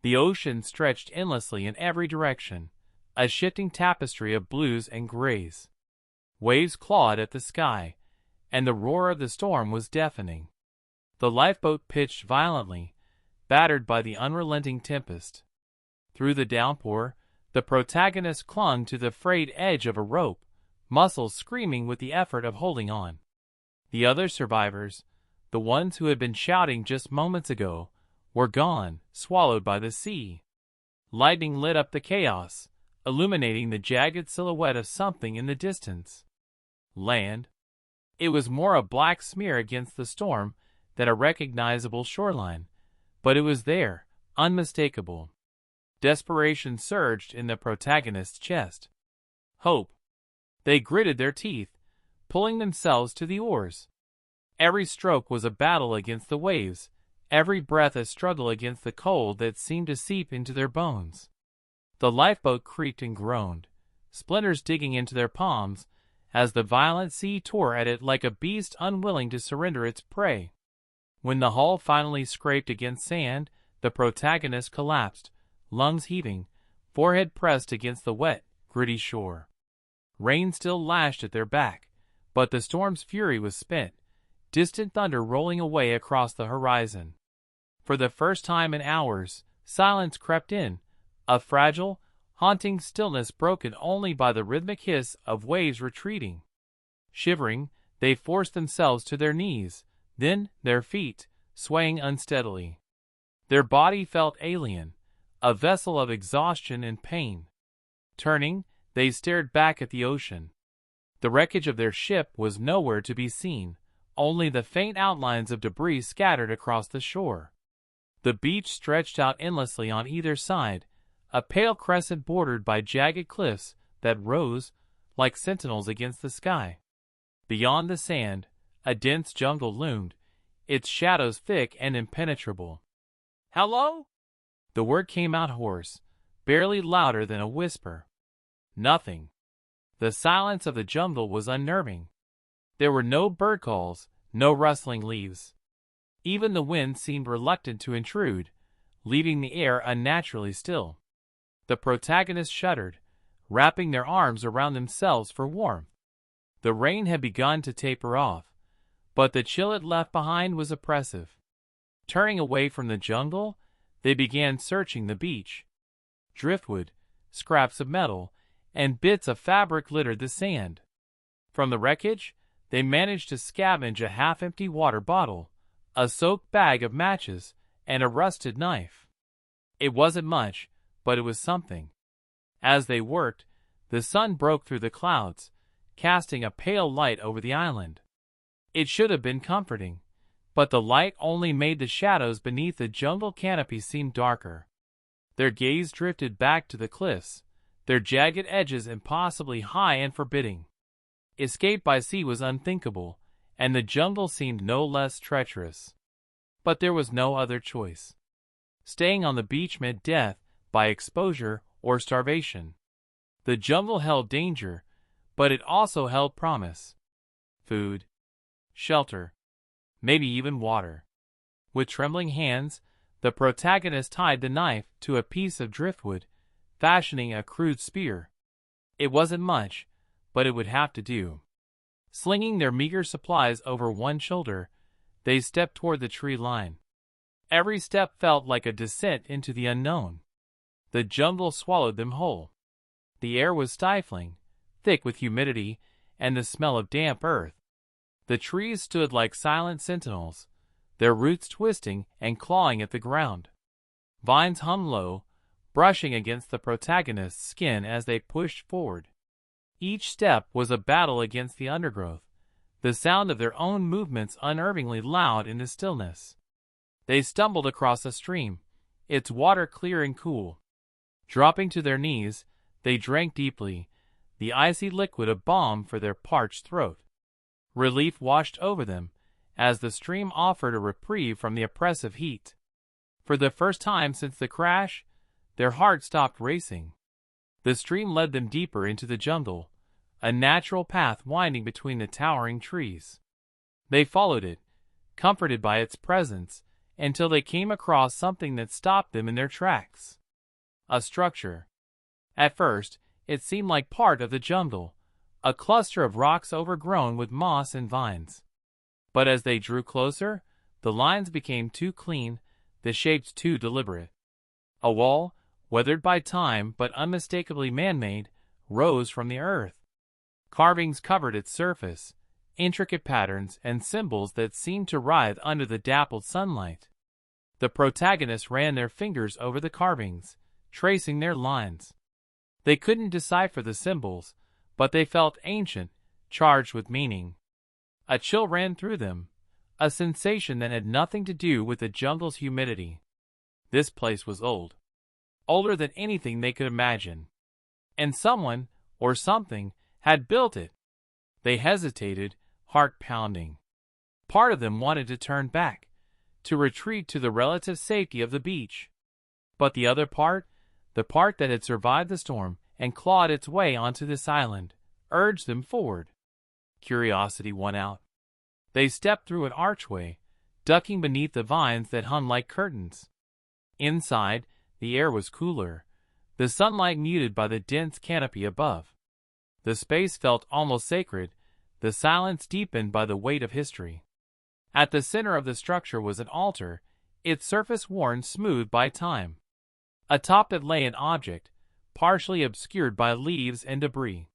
The ocean stretched endlessly in every direction, a shifting tapestry of blues and grays. Waves clawed at the sky, and the roar of the storm was deafening. The lifeboat pitched violently, battered by the unrelenting tempest. Through the downpour, the protagonist clung to the frayed edge of a rope, muscles screaming with the effort of holding on. The other survivors, the ones who had been shouting just moments ago, were gone, swallowed by the sea. Lightning lit up the chaos, illuminating the jagged silhouette of something in the distance. Land. It was more a black smear against the storm than a recognizable shoreline, but it was there, unmistakable. Desperation surged in the protagonist's chest. Hope. They gritted their teeth, pulling themselves to the oars. Every stroke was a battle against the waves, every breath a struggle against the cold that seemed to seep into their bones. The lifeboat creaked and groaned, splinters digging into their palms, as the violent sea tore at it like a beast unwilling to surrender its prey. When the hull finally scraped against sand, the protagonist collapsed, lungs heaving, forehead pressed against the wet, gritty shore. Rain still lashed at their back, but the storm's fury was spent, distant thunder rolling away across the horizon. For the first time in hours, silence crept in, a fragile, haunting stillness broken only by the rhythmic hiss of waves retreating. Shivering, they forced themselves to their knees, then their feet, swaying unsteadily. Their body felt alien, a vessel of exhaustion and pain. Turning, they stared back at the ocean. The wreckage of their ship was nowhere to be seen, only the faint outlines of debris scattered across the shore. The beach stretched out endlessly on either side, a pale crescent bordered by jagged cliffs that rose, like sentinels against the sky. Beyond the sand, a dense jungle loomed, its shadows thick and impenetrable. "Hello?" The word came out hoarse, barely louder than a whisper. Nothing. The silence of the jungle was unnerving. There were no bird calls, no rustling leaves. Even the wind seemed reluctant to intrude, leaving the air unnaturally still. The protagonists shuddered, wrapping their arms around themselves for warmth. The rain had begun to taper off, but the chill it left behind was oppressive. Turning away from the jungle, they began searching the beach. Driftwood, scraps of metal, and bits of fabric littered the sand. From the wreckage, they managed to scavenge a half-empty water bottle, a soaked bag of matches, and a rusted knife. It wasn't much, but it was something. As they worked, the sun broke through the clouds, casting a pale light over the island. It should have been comforting, but the light only made the shadows beneath the jungle canopy seem darker. Their gaze drifted back to the cliffs, their jagged edges impossibly high and forbidding. Escape by sea was unthinkable, and the jungle seemed no less treacherous. But there was no other choice. Staying on the beach meant death by exposure or starvation. The jungle held danger, but it also held promise. Food, shelter, maybe even water. With trembling hands, the protagonist tied the knife to a piece of driftwood, fashioning a crude spear. It wasn't much, but it would have to do. Slinging their meager supplies over one shoulder, they stepped toward the tree line. Every step felt like a descent into the unknown. The jungle swallowed them whole. The air was stifling, thick with humidity and the smell of damp earth. The trees stood like silent sentinels, their roots twisting and clawing at the ground. Vines hummed low, brushing against the protagonist's skin as they pushed forward. Each step was a battle against the undergrowth, the sound of their own movements unnervingly loud in the stillness. They stumbled across a stream, its water clear and cool. Dropping to their knees, they drank deeply, the icy liquid a balm for their parched throat. Relief washed over them, as the stream offered a reprieve from the oppressive heat. For the first time since the crash, their hearts stopped racing. The stream led them deeper into the jungle, a natural path winding between the towering trees. They followed it, comforted by its presence, until they came across something that stopped them in their tracks. A structure. At first, it seemed like part of the jungle, a cluster of rocks overgrown with moss and vines. But as they drew closer, the lines became too clean, the shapes too deliberate. A wall, weathered by time but unmistakably man-made, rose from the earth. Carvings covered its surface, intricate patterns and symbols that seemed to writhe under the dappled sunlight. The protagonists ran their fingers over the carvings, tracing their lines. They couldn't decipher the symbols, but they felt ancient, charged with meaning. A chill ran through them, a sensation that had nothing to do with the jungle's humidity. This place was old. Older than anything they could imagine. And someone, or something, had built it. They hesitated, heart pounding. Part of them wanted to turn back, to retreat to the relative safety of the beach. But the other part, the part that had survived the storm and clawed its way onto this island, urged them forward. Curiosity won out. They stepped through an archway, ducking beneath the vines that hung like curtains. Inside, the air was cooler, the sunlight muted by the dense canopy above. The space felt almost sacred, the silence deepened by the weight of history. At the center of the structure was an altar, its surface worn smooth by time. Atop it lay an object, partially obscured by leaves and debris.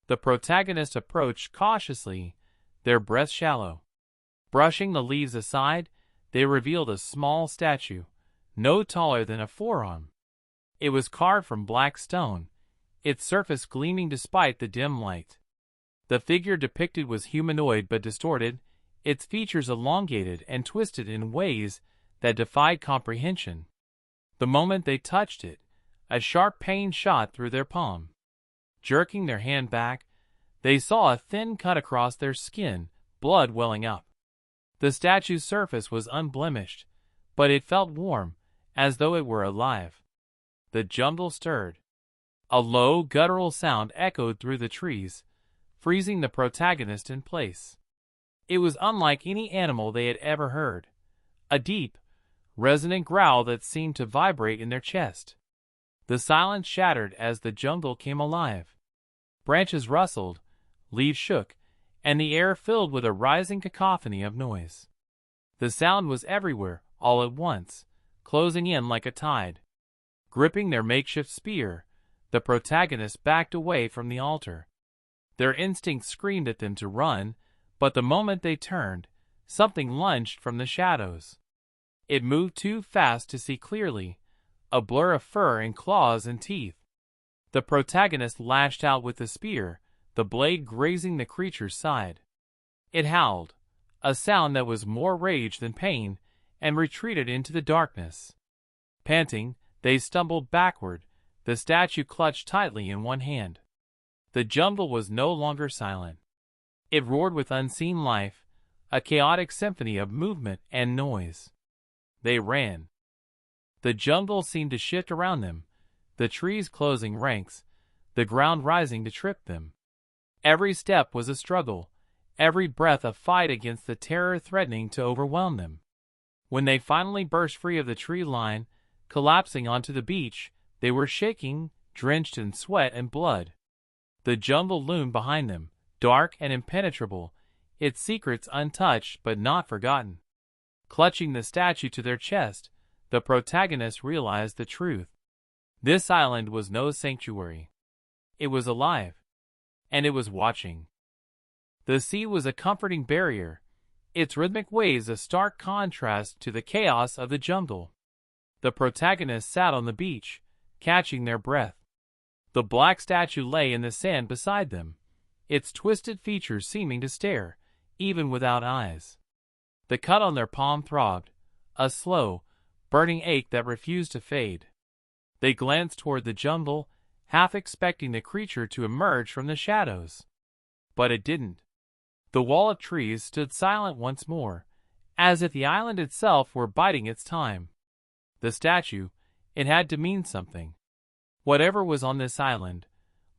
The protagonist approached cautiously, their breath shallow. Brushing the leaves aside, they revealed a small statue, no taller than a forearm. It was carved from black stone, its surface gleaming despite the dim light. The figure depicted was humanoid but distorted, its features elongated and twisted in ways that defied comprehension. The moment they touched it, a sharp pain shot through their palm. Jerking their hand back, they saw a thin cut across their skin, blood welling up. The statue's surface was unblemished, but it felt warm, as though it were alive. The jungle stirred. A low, guttural sound echoed through the trees, freezing the protagonist in place. It was unlike any animal they had ever heard. A deep, resonant growl that seemed to vibrate in their chest. The silence shattered as the jungle came alive. Branches rustled, leaves shook, and the air filled with a rising cacophony of noise. The sound was everywhere, all at once, closing in like a tide. Gripping their makeshift spear, the protagonists backed away from the altar. Their instincts screamed at them to run, but the moment they turned, something lunged from the shadows. It moved too fast to see clearly, a blur of fur and claws and teeth. The protagonist lashed out with the spear, the blade grazing the creature's side. It howled, a sound that was more rage than pain, and retreated into the darkness. Panting, they stumbled backward, the statue clutched tightly in one hand. The jungle was no longer silent. It roared with unseen life, a chaotic symphony of movement and noise. They ran. The jungle seemed to shift around them, the trees closing ranks, the ground rising to trip them. Every step was a struggle, every breath a fight against the terror threatening to overwhelm them. When they finally burst free of the tree line, collapsing onto the beach, they were shaking, drenched in sweat and blood. The jungle loomed behind them, dark and impenetrable, its secrets untouched but not forgotten. Clutching the statue to their chest, the protagonists realized the truth. This island was no sanctuary. It was alive. And it was watching. The sea was a comforting barrier, its rhythmic waves a stark contrast to the chaos of the jungle. The protagonists sat on the beach, catching their breath. The black statue lay in the sand beside them, its twisted features seeming to stare, even without eyes. The cut on their palm throbbed, a slow, burning ache that refused to fade. They glanced toward the jungle, half expecting the creature to emerge from the shadows. But it didn't. The wall of trees stood silent once more, as if the island itself were biding its time. The statue, it had to mean something. Whatever was on this island,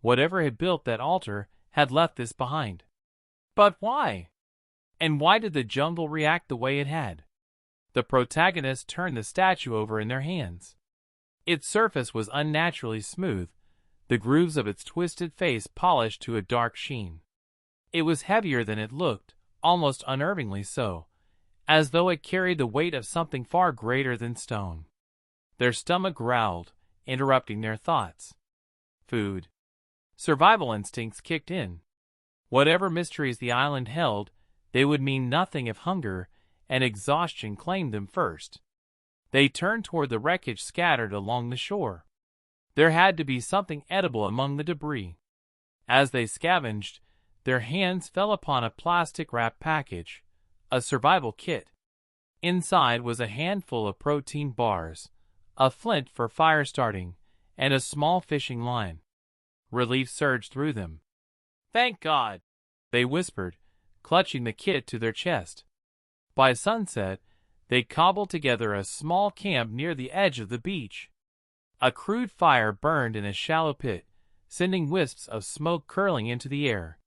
whatever had built that altar, had left this behind. But why? And why did the jungle react the way it had? The protagonists turned the statue over in their hands. Its surface was unnaturally smooth, the grooves of its twisted face polished to a dark sheen. It was heavier than it looked, almost unnervingly so, as though it carried the weight of something far greater than stone. Their stomach growled, interrupting their thoughts. Food. Survival instincts kicked in. Whatever mysteries the island held, they would mean nothing if hunger and exhaustion claimed them first. They turned toward the wreckage scattered along the shore. There had to be something edible among the debris. As they scavenged, their hands fell upon a plastic-wrapped package, a survival kit. Inside was a handful of protein bars, a flint for fire starting, and a small fishing line. Relief surged through them. "Thank God," they whispered, clutching the kit to their chest. By sunset, they cobbled together a small camp near the edge of the beach. A crude fire burned in a shallow pit, sending wisps of smoke curling into the air.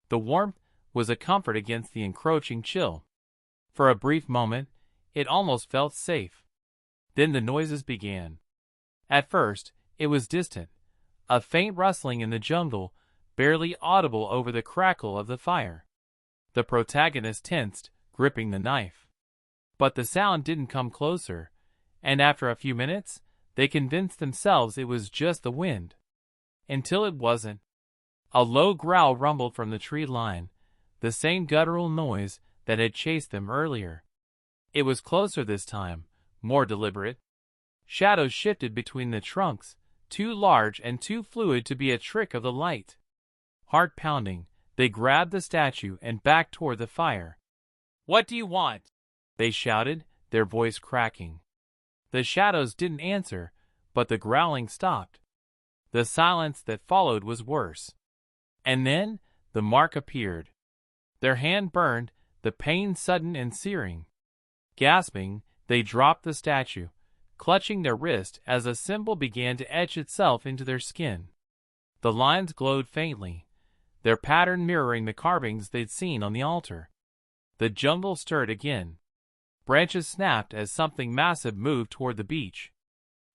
The warmth was a comfort against the encroaching chill. For a brief moment, it almost felt safe. Then the noises began. At first, it was distant, a faint rustling in the jungle, barely audible over the crackle of the fire. The protagonist tensed, gripping the knife. But the sound didn't come closer, and after a few minutes, they convinced themselves it was just the wind. Until it wasn't. A low growl rumbled from the tree line, the same guttural noise that had chased them earlier. It was closer this time, more deliberate. Shadows shifted between the trunks, too large and too fluid to be a trick of the light. Heart pounding, they grabbed the statue and backed toward the fire. "What do you want?" they shouted, their voice cracking. The shadows didn't answer, but the growling stopped. The silence that followed was worse. And then, the mark appeared. Their hand burned, the pain sudden and searing. Gasping, they dropped the statue, clutching their wrist as a symbol began to etch itself into their skin. The lines glowed faintly, their pattern mirroring the carvings they'd seen on the altar. The jungle stirred again. Branches snapped as something massive moved toward the beach.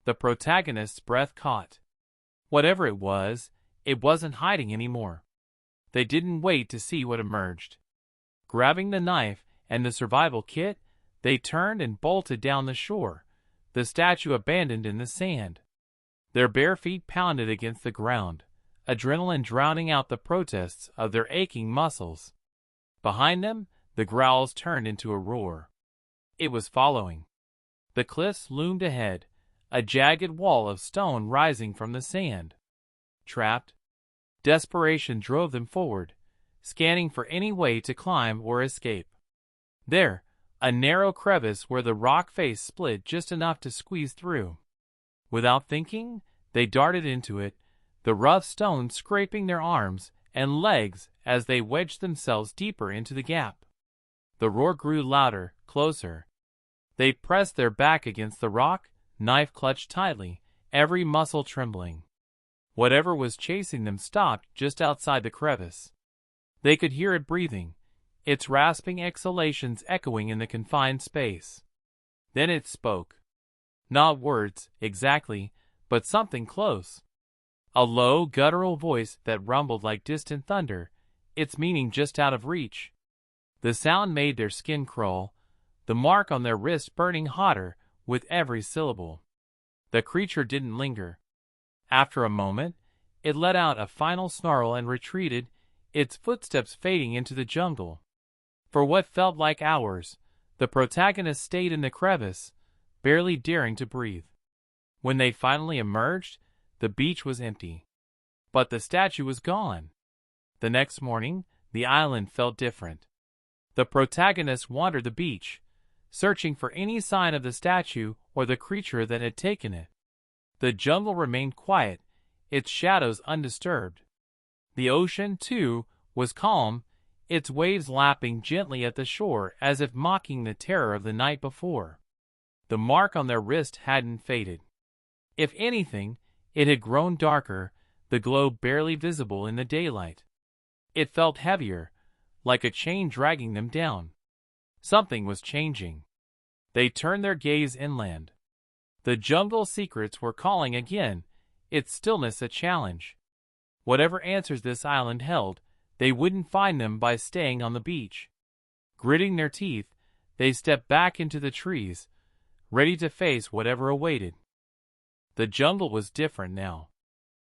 The protagonist's breath caught. Whatever it wasn't hiding anymore. They didn't wait to see what emerged. Grabbing the knife and the survival kit, they turned and bolted down the shore, the statue abandoned in the sand. Their bare feet pounded against the ground, adrenaline drowning out the protests of their aching muscles. Behind them, the growls turned into a roar. It was following. The cliffs loomed ahead, a jagged wall of stone rising from the sand. Trapped? Desperation drove them forward, scanning for any way to climb or escape. There, a narrow crevice where the rock face split just enough to squeeze through. Without thinking, they darted into it, the rough stone scraping their arms and legs as they wedged themselves deeper into the gap. The roar grew louder, closer. They pressed their back against the rock, knife clutched tightly, every muscle trembling. Whatever was chasing them stopped just outside the crevice. They could hear it breathing, its rasping exhalations echoing in the confined space. Then it spoke. Not words, exactly, but something close. A low, guttural voice that rumbled like distant thunder, its meaning just out of reach. The sound made their skin crawl, the mark on their wrist burning hotter with every syllable. The creature didn't linger. After a moment, it let out a final snarl and retreated, its footsteps fading into the jungle. For what felt like hours, the protagonist stayed in the crevice, barely daring to breathe. When they finally emerged, the beach was empty. But the statue was gone. The next morning, the island felt different. The protagonist wandered the beach, searching for any sign of the statue or the creature that had taken it. The jungle remained quiet, its shadows undisturbed. The ocean, too, was calm, its waves lapping gently at the shore as if mocking the terror of the night before. The mark on their wrist hadn't faded. If anything, it had grown darker, the glow barely visible in the daylight. It felt heavier, like a chain dragging them down. Something was changing. They turned their gaze inland. The jungle secrets were calling again, its stillness a challenge. Whatever answers this island held, they wouldn't find them by staying on the beach. Gritting their teeth, they stepped back into the trees, ready to face whatever awaited. The jungle was different now.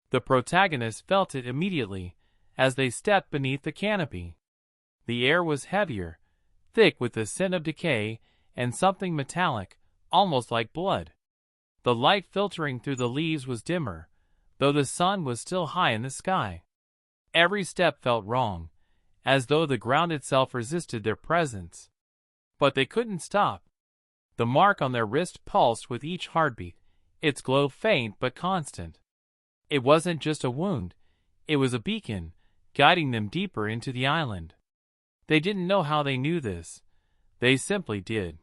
The protagonists felt it immediately as they stepped beneath the canopy. The air was heavier, thick with the scent of decay and something metallic, almost like blood. The light filtering through the leaves was dimmer, though the sun was still high in the sky. Every step felt wrong, as though the ground itself resisted their presence. But they couldn't stop. The mark on their wrist pulsed with each heartbeat, its glow faint but constant. It wasn't just a wound, it was a beacon, guiding them deeper into the island. They didn't know how they knew this. They simply did.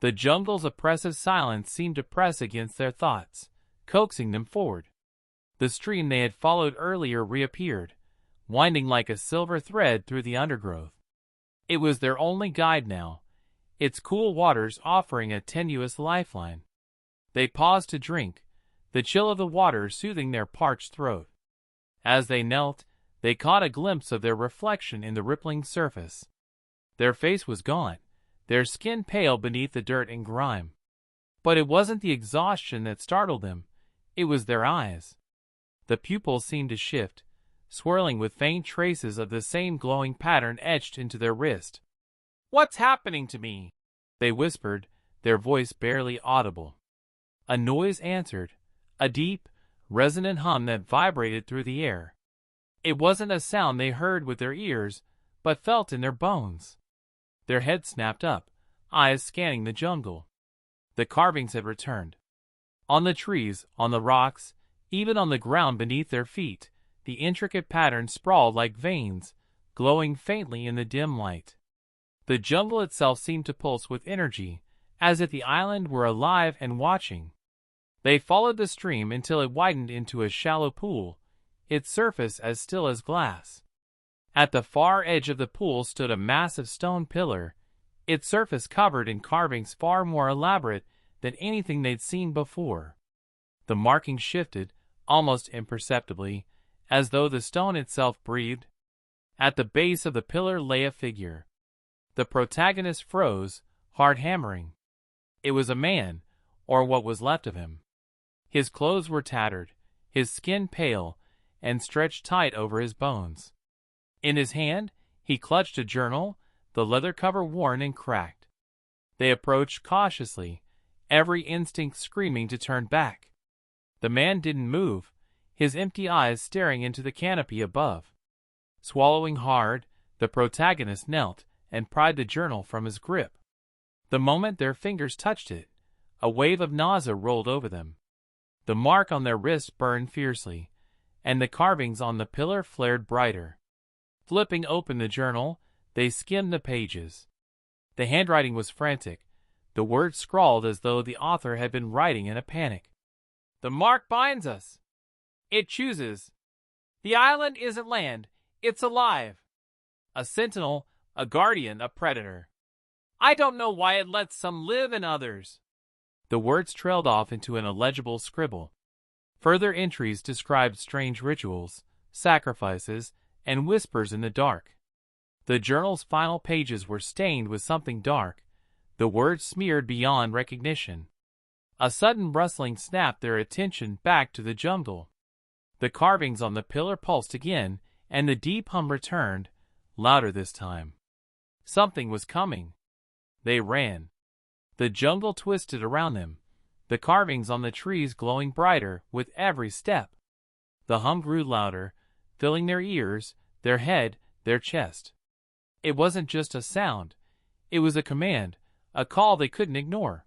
The jungle's oppressive silence seemed to press against their thoughts, coaxing them forward. The stream they had followed earlier reappeared, winding like a silver thread through the undergrowth. It was their only guide now, its cool waters offering a tenuous lifeline. They paused to drink, the chill of the water soothing their parched throat. As they knelt, they caught a glimpse of their reflection in the rippling surface. Their face was gaunt, their skin pale beneath the dirt and grime. But it wasn't the exhaustion that startled them, it was their eyes. The pupils seemed to shift, swirling with faint traces of the same glowing pattern etched into their wrist. "What's happening to me?" they whispered, their voice barely audible. A noise answered, a deep, resonant hum that vibrated through the air. It wasn't a sound they heard with their ears, but felt in their bones. Their heads snapped up, eyes scanning the jungle. The carvings had returned. On the trees, on the rocks, even on the ground beneath their feet, the intricate patterns sprawled like veins, glowing faintly in the dim light. The jungle itself seemed to pulse with energy, as if the island were alive and watching. They followed the stream until it widened into a shallow pool, its surface as still as glass. At the far edge of the pool stood a massive stone pillar, its surface covered in carvings far more elaborate than anything they'd seen before. The markings shifted, almost imperceptibly, as though the stone itself breathed. At the base of the pillar lay a figure. The protagonist froze, heart hammering. It was a man, or what was left of him. His clothes were tattered, his skin pale, and stretched tight over his bones. In his hand, he clutched a journal, the leather cover worn and cracked. They approached cautiously, every instinct screaming to turn back. The man didn't move, his empty eyes staring into the canopy above. Swallowing hard, the protagonist knelt and pried the journal from his grip. The moment their fingers touched it, a wave of nausea rolled over them. The mark on their wrist burned fiercely, and the carvings on the pillar flared brighter. Flipping open the journal, they skimmed the pages. The handwriting was frantic, the words scrawled as though the author had been writing in a panic. "The mark binds us. It chooses. The island isn't land, it's alive. A sentinel, a guardian, a predator. I don't know why it lets some live and others." The words trailed off into an illegible scribble. Further entries described strange rituals, sacrifices, and whispers in the dark. The journal's final pages were stained with something dark, the words smeared beyond recognition. A sudden rustling snapped their attention back to the jungle. The carvings on the pillar pulsed again, and the deep hum returned, louder this time. Something was coming. They ran. The jungle twisted around them, the carvings on the trees glowing brighter with every step. The hum grew louder, filling their ears, their head, their chest. It wasn't just a sound. It was a command, a call they couldn't ignore.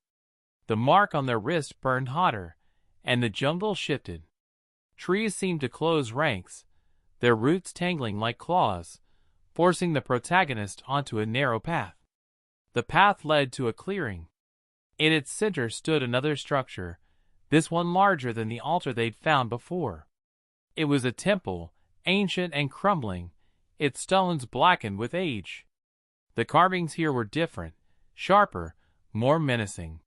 The mark on their wrist burned hotter, and the jungle shifted. Trees seemed to close ranks, their roots tangling like claws, forcing the protagonist onto a narrow path. The path led to a clearing. In its center stood another structure, this one larger than the altar they'd found before. It was a temple, ancient and crumbling, its stones blackened with age. The carvings here were different, sharper, more menacing.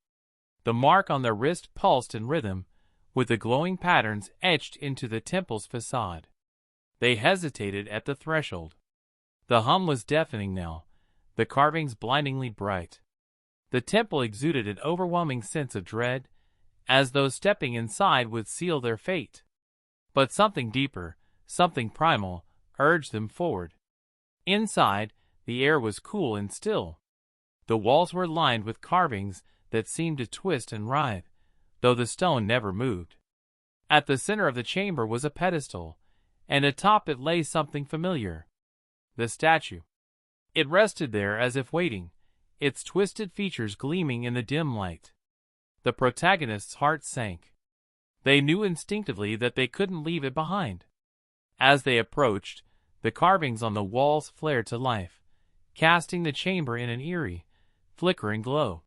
The mark on their wrist pulsed in rhythm, with the glowing patterns etched into the temple's facade. They hesitated at the threshold. The hum was deafening now, the carvings blindingly bright. The temple exuded an overwhelming sense of dread, as though stepping inside would seal their fate. But something deeper, something primal, urged them forward. Inside, the air was cool and still. The walls were lined with carvings that seemed to twist and writhe, though the stone never moved. At the center of the chamber was a pedestal, and atop it lay something familiar. The statue. It rested there as if waiting, its twisted features gleaming in the dim light. The protagonist's heart sank. They knew instinctively that they couldn't leave it behind. As they approached, the carvings on the walls flared to life, casting the chamber in an eerie, flickering glow.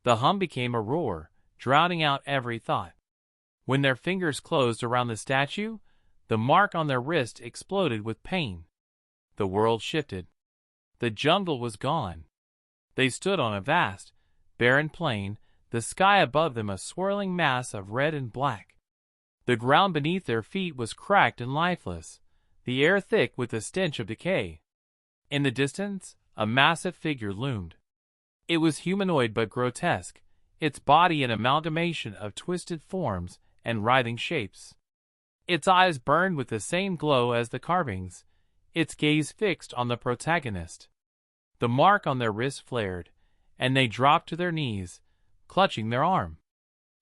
The hum became a roar, drowning out every thought. When their fingers closed around the statue, the mark on their wrist exploded with pain. The world shifted. The jungle was gone. They stood on a vast, barren plain, the sky above them a swirling mass of red and black. The ground beneath their feet was cracked and lifeless, the air thick with the stench of decay. In the distance, a massive figure loomed. It was humanoid but grotesque, its body an amalgamation of twisted forms and writhing shapes. Its eyes burned with the same glow as the carvings, its gaze fixed on the protagonist. The mark on their wrist flared, and they dropped to their knees, clutching their arm.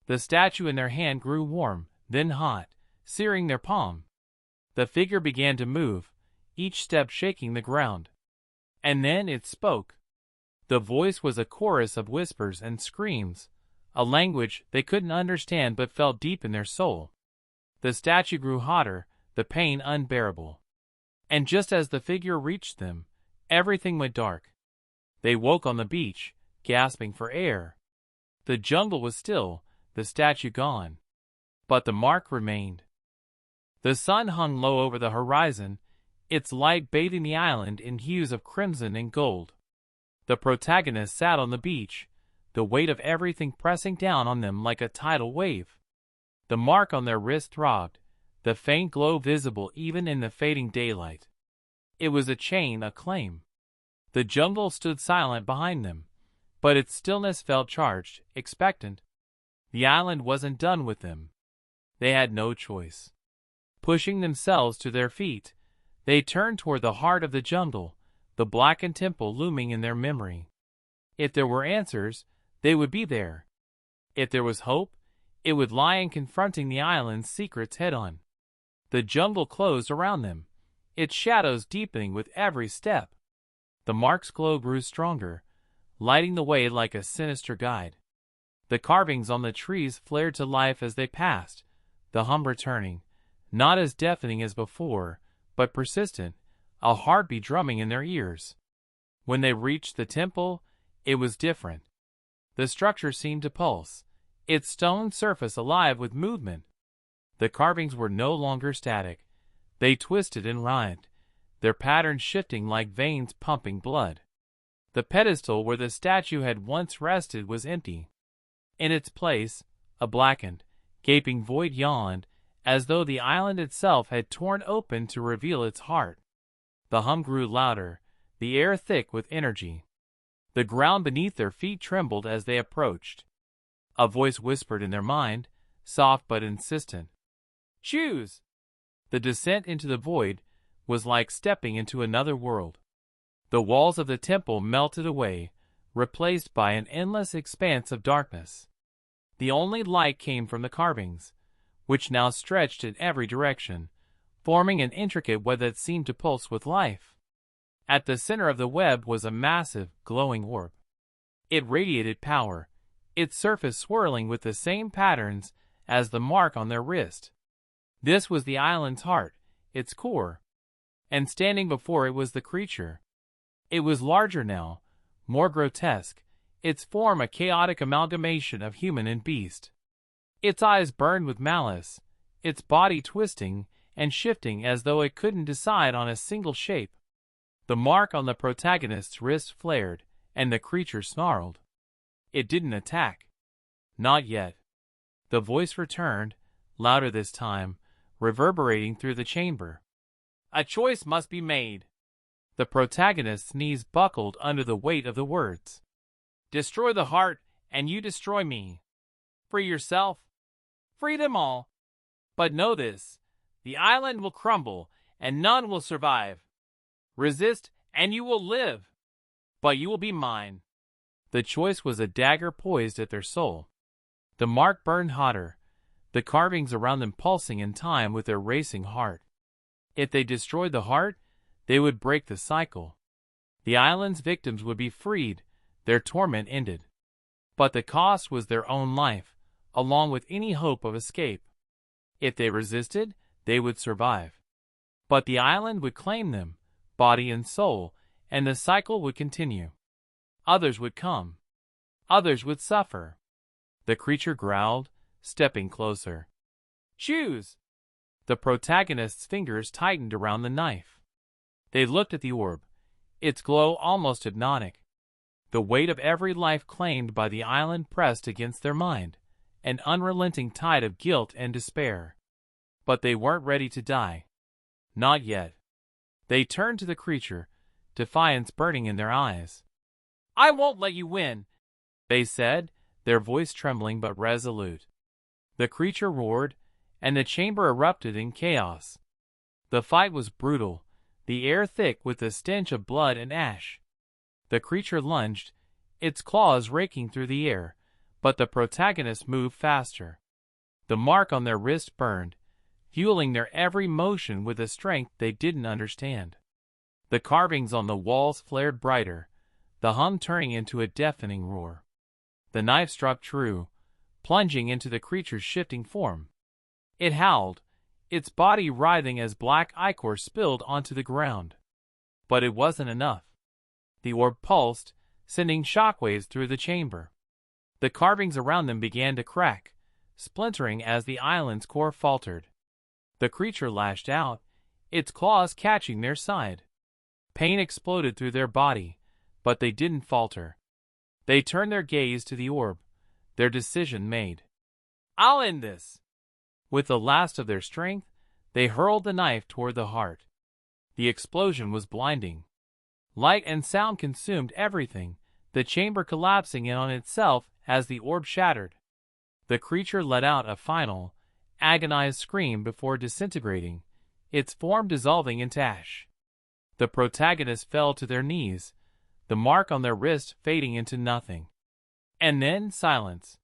The statue in their hand grew warm, then hot, searing their palm. The figure began to move, each step shaking the ground. And then it spoke. The voice was a chorus of whispers and screams, a language they couldn't understand but felt deep in their soul. The statue grew hotter, the pain unbearable. And just as the figure reached them, everything went dark. They woke on the beach, gasping for air. The jungle was still, the statue gone. But the mark remained. The sun hung low over the horizon, its light bathing the island in hues of crimson and gold. The protagonist sat on the beach, the weight of everything pressing down on them like a tidal wave. The mark on their wrist throbbed, the faint glow visible even in the fading daylight. It was a chain, a claim. The jungle stood silent behind them, but its stillness felt charged, expectant. The island wasn't done with them. They had no choice. Pushing themselves to their feet, they turned toward the heart of the jungle, the blackened temple looming in their memory. If there were answers, they would be there. If there was hope, it would lie in confronting the island's secrets head-on. The jungle closed around them, its shadows deepening with every step. The mark's glow grew stronger, lighting the way like a sinister guide. The carvings on the trees flared to life as they passed, the hum returning, not as deafening as before, but persistent, a heartbeat drumming in their ears. When they reached the temple, it was different. The structure seemed to pulse, its stone surface alive with movement. The carvings were no longer static. They twisted and writhed, their patterns shifting like veins pumping blood. The pedestal where the statue had once rested was empty. In its place, a blackened, gaping void yawned, as though the island itself had torn open to reveal its heart. The hum grew louder, the air thick with energy. The ground beneath their feet trembled as they approached. A voice whispered in their mind, soft but insistent. "Choose!" The descent into the void was like stepping into another world. The walls of the temple melted away, replaced by an endless expanse of darkness. The only light came from the carvings, which now stretched in every direction, forming an intricate web that seemed to pulse with life. At the center of the web was a massive, glowing orb. It radiated power, its surface swirling with the same patterns as the mark on their wrist. This was the island's heart, its core. And standing before it was the creature. It was larger now, more grotesque, its form a chaotic amalgamation of human and beast. Its eyes burned with malice, its body twisting and shifting as though it couldn't decide on a single shape. The mark on the protagonist's wrist flared, and the creature snarled. It didn't attack. Not yet. The voice returned, louder this time, reverberating through the chamber. A choice must be made. The protagonist's knees buckled under the weight of the words. Destroy the heart, and you destroy me. Free yourself. Free them all. But know this, the island will crumble, and none will survive. Resist, and you will live. But you will be mine. The choice was a dagger poised at their soul. The mark burned hotter, the carvings around them pulsing in time with their racing heart. If they destroyed the heart, they would break the cycle. The island's victims would be freed, their torment ended. But the cost was their own life, along with any hope of escape. If they resisted, they would survive. But the island would claim them, body and soul, and the cycle would continue. Others would come. Others would suffer. The creature growled, stepping closer. Choose! The protagonist's fingers tightened around the knife. They looked at the orb, its glow almost hypnotic. The weight of every life claimed by the island pressed against their mind, an unrelenting tide of guilt and despair. But they weren't ready to die. Not yet. They turned to the creature, defiance burning in their eyes. I won't let you win, they said, their voice trembling but resolute. The creature roared, and the chamber erupted in chaos. The fight was brutal, the air thick with the stench of blood and ash. The creature lunged, its claws raking through the air, but the protagonist moved faster. The mark on their wrist burned, fueling their every motion with a strength they didn't understand. The carvings on the walls flared brighter, the hum turning into a deafening roar. The knife struck true, plunging into the creature's shifting form. It howled, its body writhing as black ichor spilled onto the ground. But it wasn't enough. The orb pulsed, sending shockwaves through the chamber. The carvings around them began to crack, splintering as the island's core faltered. The creature lashed out, its claws catching their side. Pain exploded through their body, but they didn't falter. They turned their gaze to the orb, their decision made. I'll end this. With the last of their strength, they hurled the knife toward the heart. The explosion was blinding. Light and sound consumed everything, the chamber collapsing in on itself as the orb shattered. The creature let out a final, agonized scream before disintegrating, its form dissolving into ash. The protagonists fell to their knees, the mark on their wrist fading into nothing. And then silence.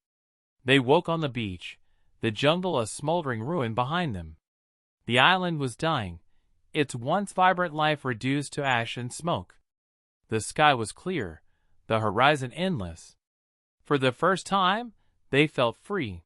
They woke on the beach, the jungle a smoldering ruin behind them. The island was dying, its once vibrant life reduced to ash and smoke. The sky was clear, the horizon endless. For the first time, they felt free.